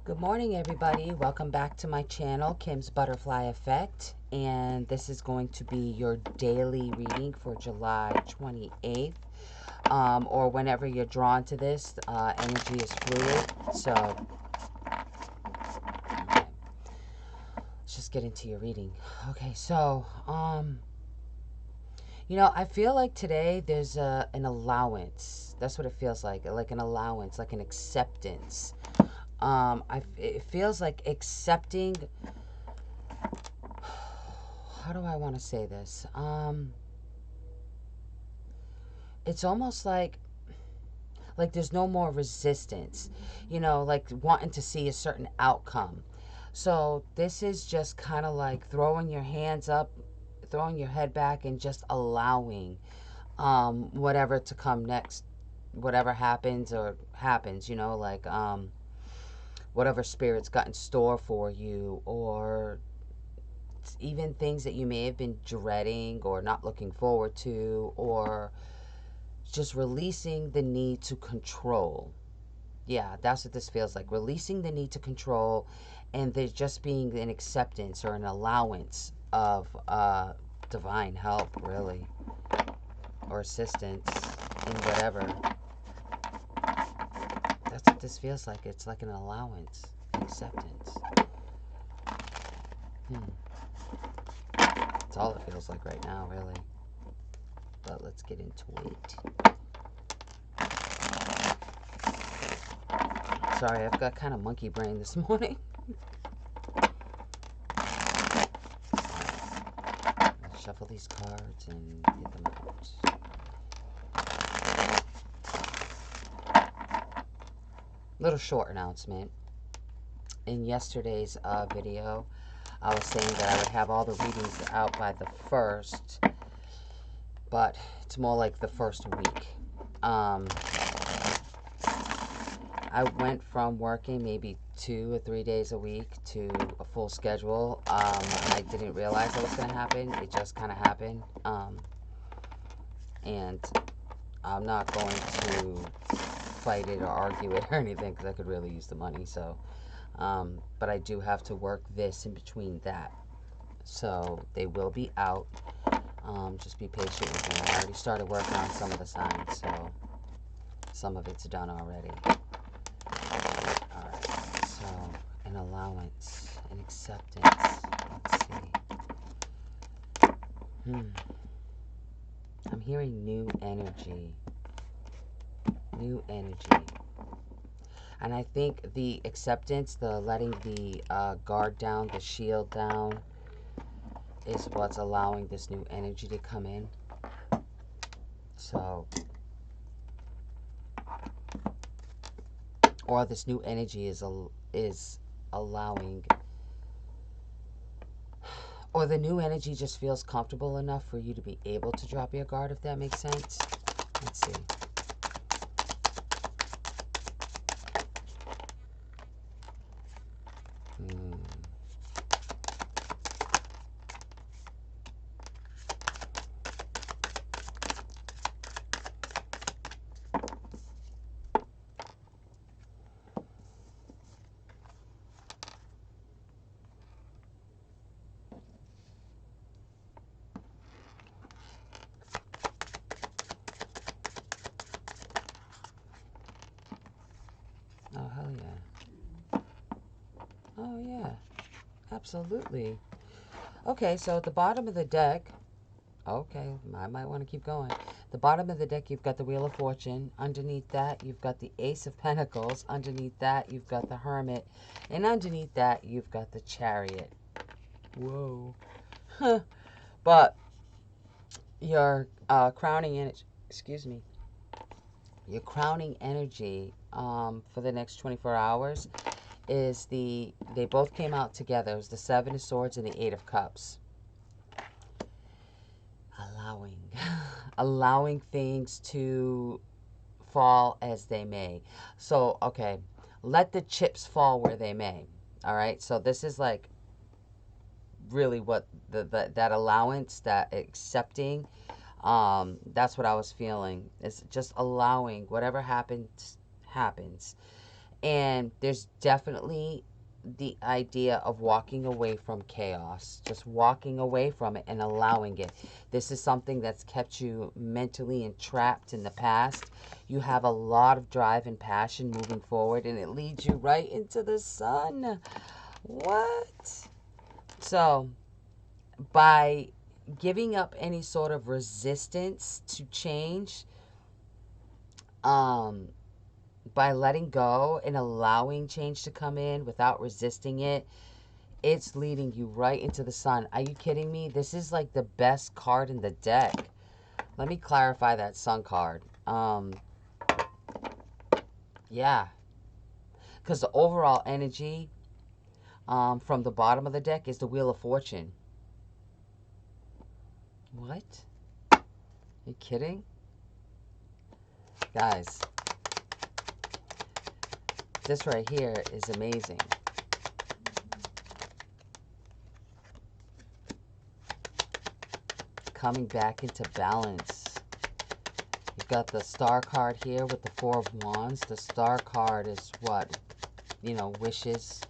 Good morning, everybody. Welcome back to my channel, Kim's Butterfly Effect. And this is going to be your daily reading for July 28th. Or whenever you're drawn to this, energy is fluid. So, okay. Let's just get into your reading. Okay, so, you know, I feel like today there's an allowance. That's what it feels like an allowance, like an acceptance. It feels like accepting, how do I want to say this? It's almost like there's no more resistance, you know, like wanting to see a certain outcome. So this is just kind of like throwing your hands up, throwing your head back, and just allowing whatever to come next, whatever happens, you know, like whatever spirit's got in store for you, or even things that you may have been dreading or not looking forward to, or just releasing the need to control. Yeah, that's what this feels like. Releasing the need to control, and there's just being an acceptance or an allowance of divine help, really, or assistance in whatever. That's what this feels like. It's like an allowance, acceptance. That's all it feels like right now, really. But let's get into it. Sorry, I've got kind of monkey brain this morning. Let's shuffle these cards and get them out. Little short announcement. In yesterday's video, I was saying that I would have all the readings out by the 1st, but it's more like the first week. I went from working maybe 2 or 3 days a week to a full schedule. I didn't realize that was going to happen. It just kind of happened. And I'm not going to fight it or argue it or anything, because I could really use the money. So, but I do have to work this in between that. So they will be out. Just be patient with me. I already started working on some of the signs, so some of it's done already. Alright, so an allowance, an acceptance. Let's see. I'm hearing new energy. New energy. And I think the acceptance, the letting the guard down, the shield down, is what's allowing this new energy to come in. So, or this new energy is allowing, or the new energy just feels comfortable enough for you to be able to drop your guard, if that makes sense. Let's see. Oh, hell yeah. Oh, yeah. Absolutely. Okay, so at the bottom of the deck, okay, I might want to keep going. The bottom of the deck, you've got the Wheel of Fortune. Underneath that, you've got the Ace of Pentacles. Underneath that, you've got the Hermit. And underneath that, you've got the Chariot. Whoa. But your crowning energy, excuse me, your crowning energy for the next 24 hours is they both came out together. It was the 7 of Swords and the 8 of Cups. Allowing things to fall as they may. So, okay, let the chips fall where they may. All right, so this is like really what that allowance, that accepting, that's what I was feeling. It's just allowing whatever happens. And there's definitely the idea of walking away from chaos, just walking away from it and allowing it. This is something that's kept you mentally entrapped in the past. You have a lot of drive and passion moving forward, and it leads you right into the sun. What? So, by giving up any sort of resistance to change, by letting go and allowing change to come in without resisting it, it's leading you right into the sun. Are you kidding me? This is like the best card in the deck. Let me clarify that sun card. Yeah. Because the overall energy from the bottom of the deck is the Wheel of Fortune. What? Are you kidding? Guys, this right here is amazing. Coming back into balance. You've got the Star card here with the Four of Wands. The Star card is what? You know, wishes,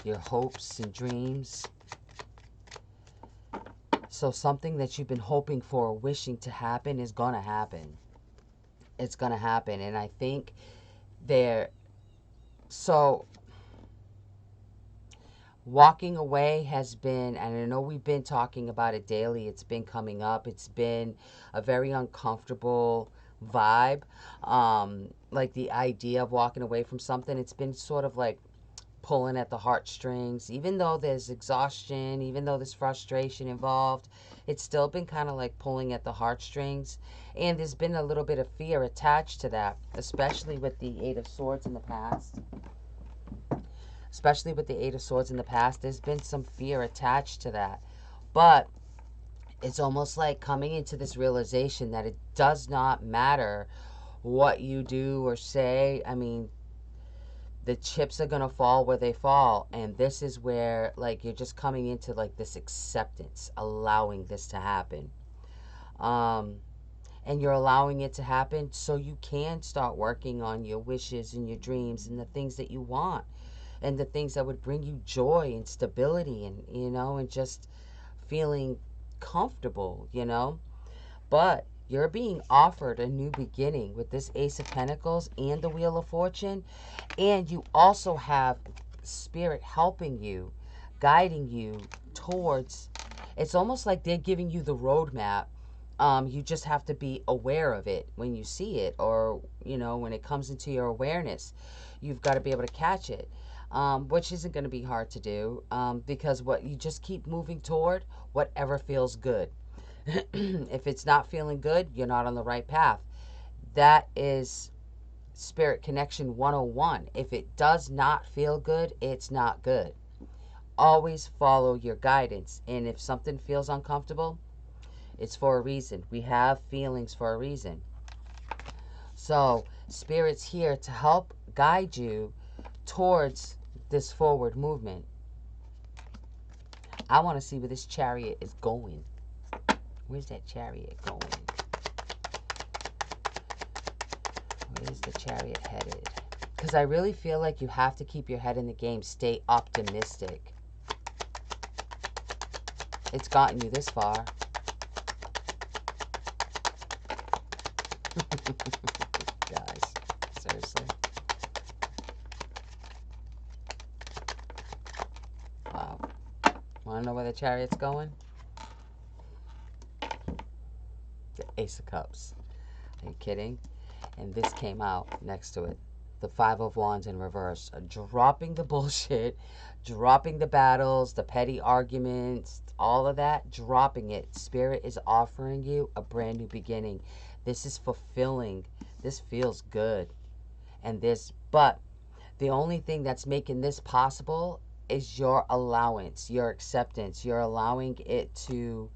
your hopes and dreams. So something that you've been hoping for, wishing to happen, is going to happen. It's going to happen. And I think so walking away has been, and I know we've been talking about it daily, it's been coming up, it's been a very uncomfortable vibe. Like the idea of walking away from something, it's been sort of like pulling at the heartstrings. Even though there's exhaustion, even though there's frustration involved, it's still been kind of like pulling at the heartstrings. And there's been a little bit of fear attached to that, especially with the Eight of Swords in the past. Especially with the Eight of Swords in the past, there's been some fear attached to that. But it's almost like coming into this realization that it does not matter what you do or say. I mean, the chips are going to fall where they fall. And this is where, like, you're just coming into, like, this acceptance, allowing this to happen. And you're allowing it to happen so you can start working on your wishes and your dreams and the things that you want. And the things that would bring you joy and stability and, you know, and just feeling comfortable, you know. But you're being offered a new beginning with this Ace of Pentacles and the Wheel of Fortune. And you also have Spirit helping you, guiding you towards, it's almost like they're giving you the roadmap. You just have to be aware of it when you see it, or, you know, when it comes into your awareness. You've got to be able to catch it. Which isn't going to be hard to do, because what you just keep moving toward whatever feels good. If it's not feeling good, you're not on the right path. That is Spirit Connection 101. If it does not feel good, it's not good. Always follow your guidance. And if something feels uncomfortable, it's for a reason. We have feelings for a reason. So Spirit's here to help guide you towards this forward movement. I want to see where this Chariot is going. Where's that Chariot going? Where's the Chariot headed? Because I really feel like you have to keep your head in the game. Stay optimistic. It's gotten you this far. Guys, seriously. Wow. Want to know where the Chariot's going? The Ace of Cups. Are you kidding? And this came out next to it. The Five of Wands in reverse. Dropping the bullshit. Dropping the battles, the petty arguments, all of that. Dropping it. Spirit is offering you a brand new beginning. This is fulfilling. This feels good. And this, but the only thing that's making this possible is your allowance, your acceptance. You're allowing it to,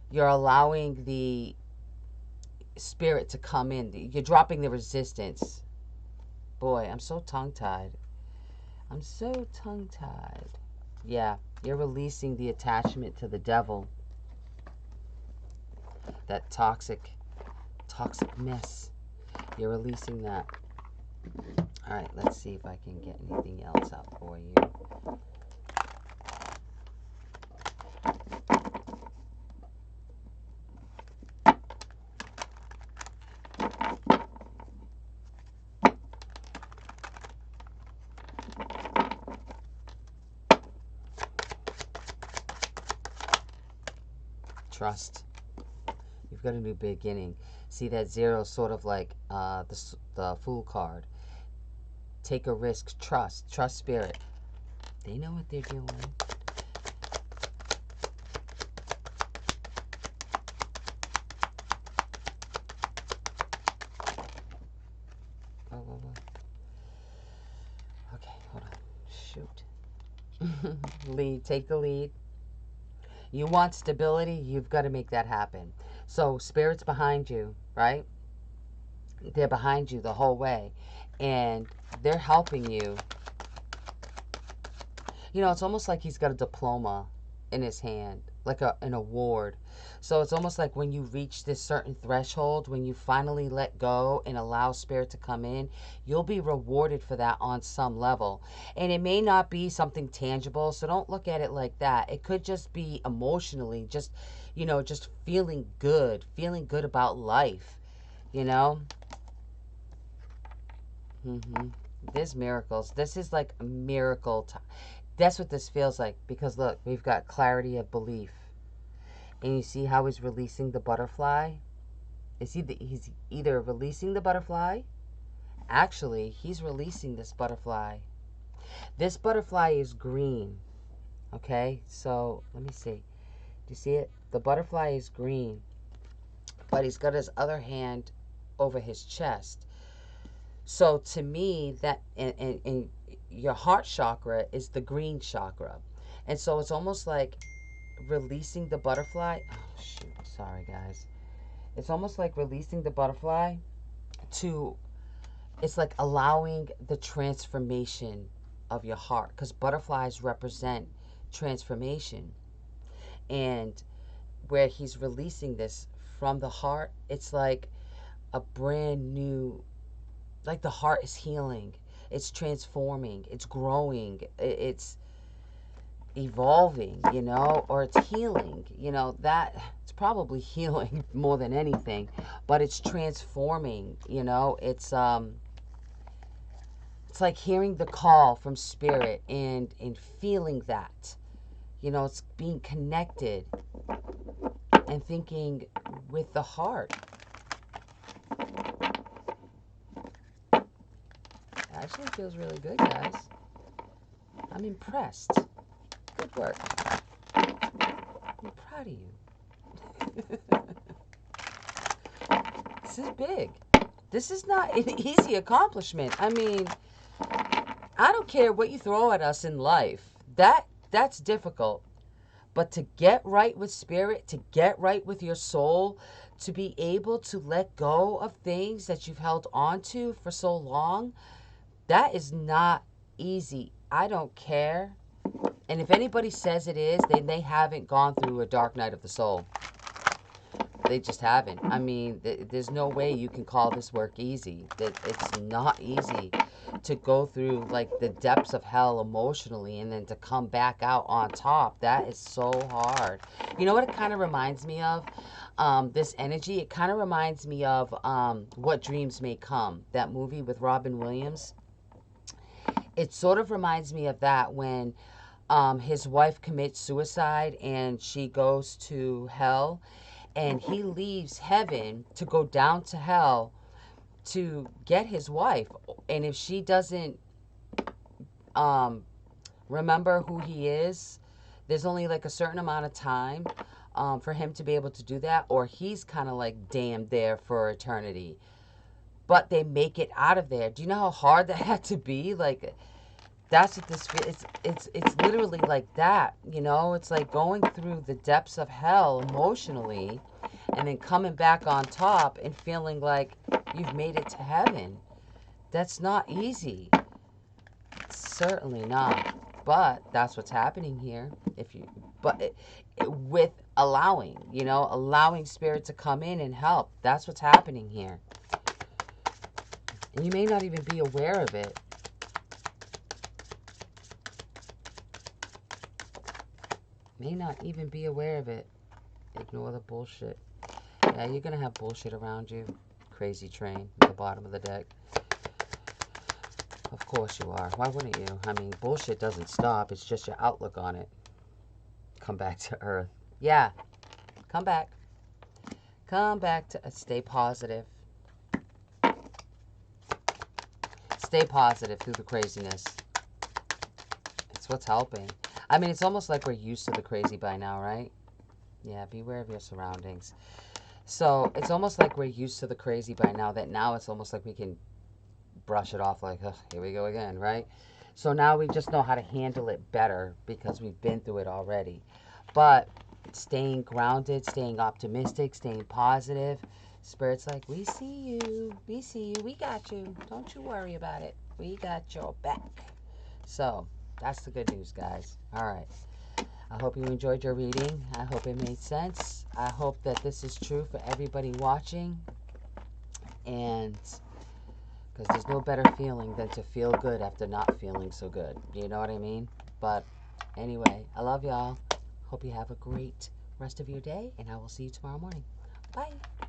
you're allowing the Spirit to come in. You're dropping the resistance. Boy, I'm so tongue-tied. I'm so tongue-tied. Yeah, you're releasing the attachment to the devil. That toxic mess. You're releasing that. All right, let's see if I can get anything else out for you. Trust. You've got a new beginning. See that zero, sort of like the Fool card. Take a risk. Trust. Trust spirit. They know what they're doing. Oh. Okay, hold on. Shoot. Lead. Take the lead. You want stability, you've got to make that happen. So spirit's behind you, right? They're behind you the whole way. And they're helping you. You know, it's almost like he's got a diploma in his hand, like an award. So it's almost like when you reach this certain threshold, when you finally let go and allow spirit to come in, you'll be rewarded for that on some level. And it may not be something tangible, so don't look at it like that. It could just be emotionally, just, you know, just feeling good about life, you know? There's miracles. This is like a miracle time. That's what this feels like, because look, we've got clarity of belief. And you see how he's releasing the butterfly? He's either releasing the butterfly. Actually, he's releasing this butterfly. This butterfly is green. Okay, so let me see. Do you see it? The butterfly is green. But he's got his other hand over his chest. So to me, that and your heart chakra is the green chakra. And so it's almost like releasing the butterfly. Oh, shoot. Sorry, guys. It's almost like releasing the butterfly to, it's like allowing the transformation of your heart, because butterflies represent transformation. And where he's releasing this from the heart, it's like a brand new, like the heart is healing. It's transforming. It's growing. It's evolving, you know, or it's healing, you know, that it's probably healing more than anything, but it's transforming, you know. It's like hearing the call from spirit and feeling that, you know, it's being connected and thinking with the heart. It actually feels really good, guys. I'm impressed. Good work. I'm proud of you. This is big. This is not an easy accomplishment. I mean, I don't care what you throw at us in life. That's difficult. But to get right with spirit, to get right with your soul, to be able to let go of things that you've held on to for so long, that is not easy. I don't care. And if anybody says it is, then they haven't gone through a dark night of the soul. They just haven't. I mean, there's no way you can call this work easy. It's not easy to go through like the depths of hell emotionally and then to come back out on top. That is so hard. You know what it kind of reminds me of? This energy, it kind of reminds me of What Dreams May Come, that movie with Robin Williams. It sort of reminds me of that, when his wife commits suicide and she goes to hell, and he leaves heaven to go down to hell to get his wife. And if she doesn't remember who he is, there's only like a certain amount of time for him to be able to do that, or he's kind of like damned there for eternity. But they make it out of there. Do you know how hard that had to be? Like, that's what this feels. It's literally like that, you know. It's like going through the depths of hell emotionally, and then coming back on top and feeling like you've made it to heaven. That's not easy. Certainly not. But that's what's happening here. With allowing, you know, allowing spirit to come in and help. That's what's happening here. You may not even be aware of it. May not even be aware of it. Ignore the bullshit. Yeah, you're going to have bullshit around you. Crazy train at the bottom of the deck. Of course you are. Why wouldn't you? I mean, bullshit doesn't stop. It's just your outlook on it. Come back to earth. Yeah. Come back. Come back to... stay positive. Stay positive through the craziness. It's what's helping. I mean, it's almost like we're used to the crazy by now, right? Yeah, beware of your surroundings. So, it's almost like we're used to the crazy by now, that now it's almost like we can brush it off like, oh, here we go again, right? So now we just know how to handle it better because we've been through it already. But staying grounded, staying optimistic, staying positive. Spirit's like, we see you, we got you. Don't you worry about it. We got your back. So, that's the good news, guys. All right. I hope you enjoyed your reading. I hope it made sense. I hope that this is true for everybody watching. And because there's no better feeling than to feel good after not feeling so good. You know what I mean? But anyway, I love y'all. Hope you have a great rest of your day. And I will see you tomorrow morning. Bye.